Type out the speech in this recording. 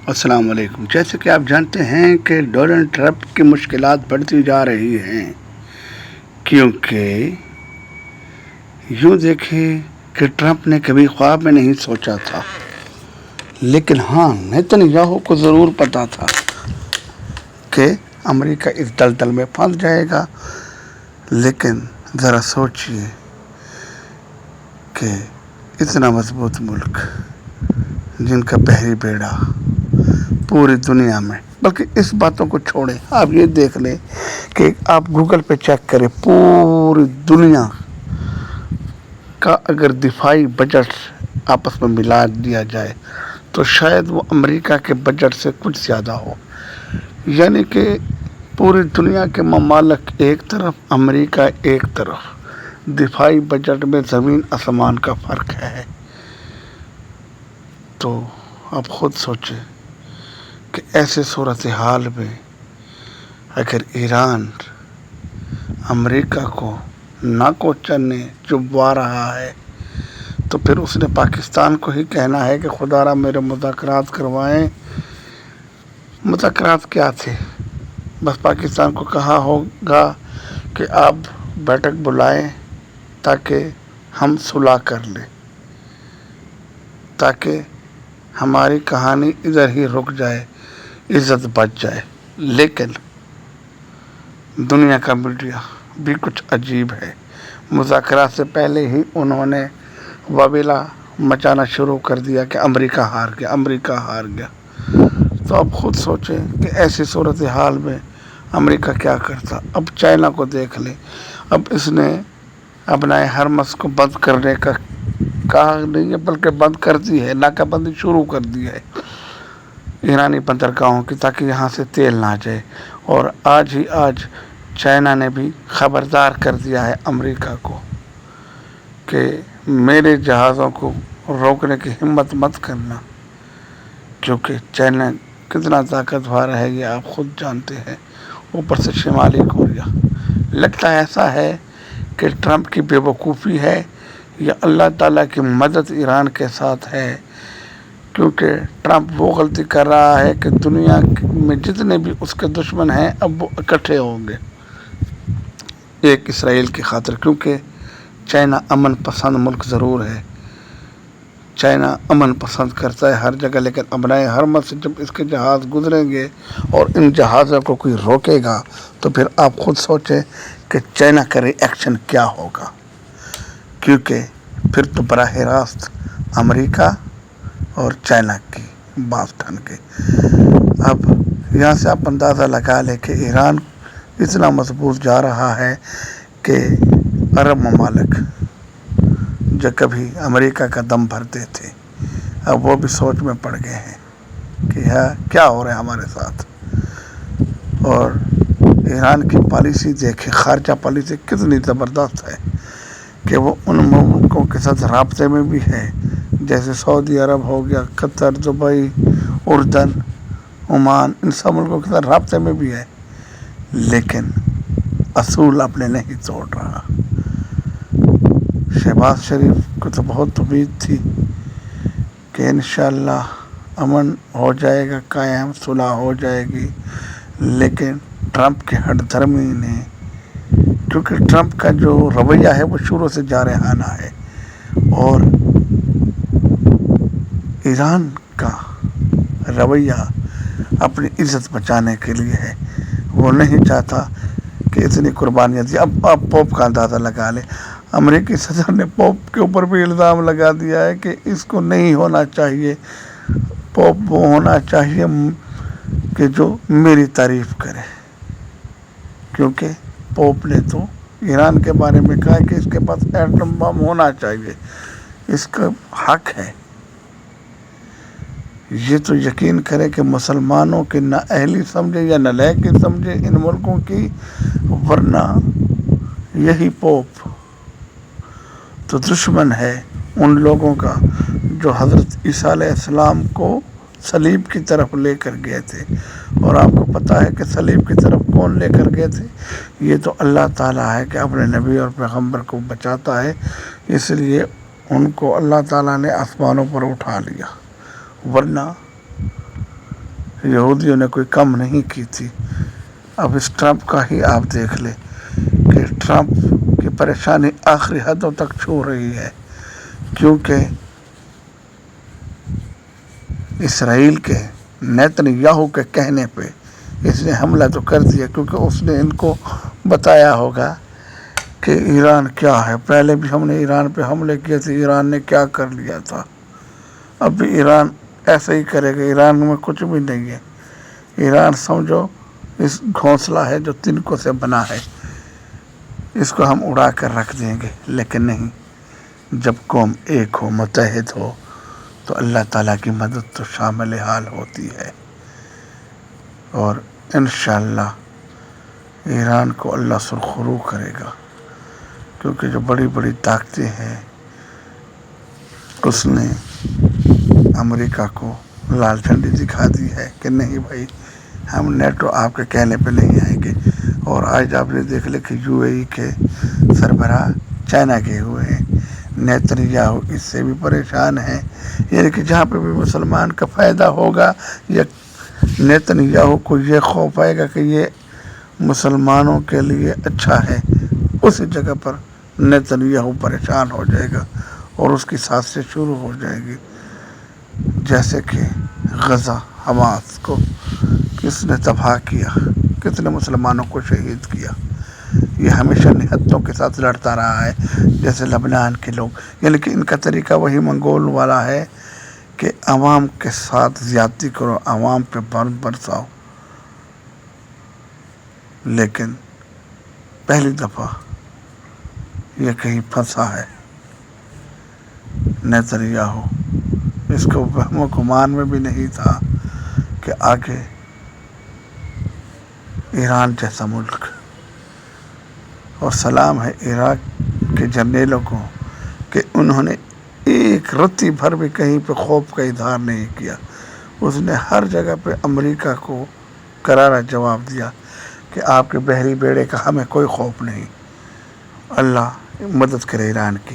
السلام علیکم۔ جیسے کہ آپ جانتے ہیں کہ ڈونلڈ ٹرمپ کی مشکلات بڑھتی جا رہی ہیں، کیونکہ یوں دیکھیں کہ ٹرمپ نے کبھی خواب میں نہیں سوچا تھا، لیکن ہاں نیتن یاہو کو ضرور پتا تھا کہ امریکہ اس دلدل میں پھنس جائے گا۔ لیکن ذرا سوچئے کہ اتنا مضبوط ملک جن کا بحری بیڑا پوری دنیا میں، بلکہ اس باتوں کو چھوڑیں، آپ یہ دیکھ لیں کہ آپ گوگل پہ چیک کریں، پوری دنیا کا اگر دفاعی بجٹ آپس میں ملا دیا جائے تو شاید وہ امریکہ کے بجٹ سے کچھ زیادہ ہو۔ یعنی کہ پوری دنیا کے ممالک ایک طرف، امریکہ ایک طرف، دفاعی بجٹ میں زمین آسمان کا فرق ہے۔ تو آپ خود سوچیں کہ ایسے صورتحال میں اگر ایران امریکہ کو ناکوچنے چبوا رہا ہے تو پھر اس نے پاکستان کو ہی کہنا ہے کہ خدا را میرے مذاکرات کروائیں۔ مذاکرات کیا تھے؟ بس پاکستان کو کہا ہوگا کہ آپ بیٹھک بلائیں تاکہ ہم صلح کر لیں، تاکہ ہماری کہانی ادھر ہی رک جائے، عزت بچ جائے۔ لیکن دنیا کا میڈیا بھی کچھ عجیب ہے۔ مذاکرات سے پہلے ہی انہوں نے وبیلا مچانا شروع کر دیا کہ امریکہ ہار گیا، امریکہ ہار گیا۔ تو اب خود سوچیں کہ ایسی صورتحال میں امریکہ کیا کرتا۔ اب چائنا کو دیکھ لیں، اب اس نے اپنا ہرمز کو بند کرنے کا کہا نہیں ہے، بلکہ بند کر دی ہے، ناکہ بندی شروع کر دی ہے ایرانی بندرگاہوں کی، تاکہ یہاں سے تیل نہ جائے۔ اور آج چائنا نے بھی خبردار کر دیا ہے امریکہ کو کہ میرے جہازوں کو روکنے کی ہمت مت کرنا، کیونکہ چائنا کتنا طاقتور ہے یہ آپ خود جانتے ہیں، اوپر سے شمالی کوریا۔ لگتا ایسا ہے کہ ٹرمپ کی بے وقوفی ہے یا اللہ تعالیٰ کی مدد ایران کے ساتھ ہے، کیونکہ ٹرمپ وہ غلطی کر رہا ہے کہ دنیا میں جتنے بھی اس کے دشمن ہیں اب وہ اکٹھے ہوں گے ایک اسرائیل کی خاطر۔ کیونکہ چائنا امن پسند ملک ضرور ہے، چائنا امن پسند کرتا ہے ہر جگہ، لیکن ابنائے ہرمز سے جب اس کے جہاز گزریں گے اور ان جہازوں کو کوئی روکے گا تو پھر آپ خود سوچیں کہ چائنا کا ری ایکشن کیا ہوگا، کیونکہ پھر تو براہ راست امریکہ اور چائنا کی بات ٹھن گئی۔ اب یہاں سے آپ اندازہ لگا لیں کہ ایران اتنا مضبوط جا رہا ہے کہ عرب ممالک جو کبھی امریکہ کا دم بھرتے تھے اب وہ بھی سوچ میں پڑ گئے ہیں کہ کیا ہو رہا ہے ہمارے ساتھ۔ اور ایران کی پالیسی دیکھیں، خارجہ پالیسی کتنی زبردست ہے کہ وہ ان ملکوں کے ساتھ رابطے میں بھی ہے، جیسے سعودی عرب ہو گیا، قطر، دبئی، اردن، عمان، ان سب ملکوں کے ساتھ رابطے میں بھی ہے، لیکن اصول اپنے نہیں توڑ رہا۔ شہباز شریف کو تو بہت امید تھی کہ انشاءاللہ امن ہو جائے گا، قائم صلح ہو جائے گی، لیکن ٹرمپ کے ہٹ دھرمی نے، کیونکہ ٹرمپ کا جو رویہ ہے وہ شروع سے جارحانہ ہے، اور ایران کا رویہ اپنی عزت بچانے کے لیے ہے، وہ نہیں چاہتا کہ اتنی قربانیاں دی۔ اب آپ پوپ کا اندازہ لگا لیں، امریکی صدر نے پوپ کے اوپر بھی الزام لگا دیا ہے کہ اس کو نہیں ہونا چاہیے، پوپ وہ ہونا چاہیے کہ جو میری تعریف کرے، کیونکہ پوپ نے تو ایران کے بارے میں کہا کہ اس کے پاس ایٹم بم ہونا چاہیے، اس کا حق ہے۔ یہ تو یقین کرے کہ مسلمانوں کی نہ اہلی سمجھے یا نالائقی سمجھے ان ملکوں کی، ورنہ یہی پوپ تو دشمن ہے ان لوگوں کا جو حضرت عیسیٰ علیہ السلام کو صلیب کی طرف لے کر گئے تھے۔ اور آپ کو پتہ ہے کہ صلیب کی طرف کون لے کر گئے تھے؟ یہ تو اللہ تعالیٰ ہے کہ اپنے نبی اور پیغمبر کو بچاتا ہے، اس لیے ان کو اللہ تعالیٰ نے آسمانوں پر اٹھا لیا، ورنہ یہودیوں نے کوئی کم نہیں کی تھی. اب اس ٹرمپ کا ہی آپ دیکھ لیں کہ ٹرمپ کی پریشانی آخری حدوں تک چھو رہی ہے، کیونکہ اسرائیل کے نیتنیاہو کے کہنے پہ اس نے حملہ تو کر دیا، کیونکہ اس نے ان کو بتایا ہوگا کہ ایران کیا ہے. پہلے بھی ہم نے ایران پہ حملے کیے تھے، ایران نے کیا کر لیا تھا. اب بھی ایران ایسا ہی کرے گا. ایران میں کچھ بھی نہیں ہے. ایران سمجھو اس گھونسلہ ہے جو تنکوں سے بنا ہے، اس کو ہم اڑا کر رکھ دیں گے. لیکن نہیں، جب قوم ایک ہو، متحد ہو، تو اللہ تعالیٰ کی مدد تو شامل حال ہوتی ہے. اور انشاءاللہ ایران کو اللہ سرخرو کرے گا، کیونکہ جو بڑی بڑی طاقتیں ہیں اس نے امریکہ کو لال جھنڈی دکھا دی ہے کہ نہیں بھائی، ہم نیٹو آپ کے کہنے پہ نہیں آئیں گے. اور آج آپ نے دیکھ لیں کہ یو اے ای کے سربراہ چائنا گئے ہوئے ہیں. نیتنیاہو اس سے بھی پریشان ہیں، یعنی کہ جہاں پہ بھی مسلمان کا فائدہ ہوگا، یا نیتنیاہو کو یہ خوف آئے گا کہ یہ مسلمانوں کے لیے اچھا ہے، اسی جگہ پر نیتنیاہو پریشان ہو جائے گا اور اس کی سازشیں شروع ہو جائیں گی. جیسے کہ غزہ حماس کو کس نے تباہ کیا، کتنے مسلمانوں کو شہید کیا. یہ ہمیشہ نہتوں کے ساتھ لڑتا رہا ہے، جیسے لبنان کے لوگ. یعنی کہ ان کا طریقہ وہی منگول والا ہے کہ عوام کے ساتھ زیادتی کرو، عوام پہ برساؤ. لیکن پہلی دفعہ یہ کہیں پھنسا ہے نیتنیاہو. اس کو وہم و گمان میں بھی نہیں تھا کہ آگے ایران جیسا ملک. اور سلام ہے عراق کے جرنیلوں کو کہ انہوں نے ایک رتی بھر بھی کہیں پہ خوف کا اظہار نہیں کیا. اس نے ہر جگہ پہ امریکہ کو کرارا جواب دیا کہ آپ کے بحری بیڑے کا ہمیں کوئی خوف نہیں. اللہ مدد کرے ایران کی.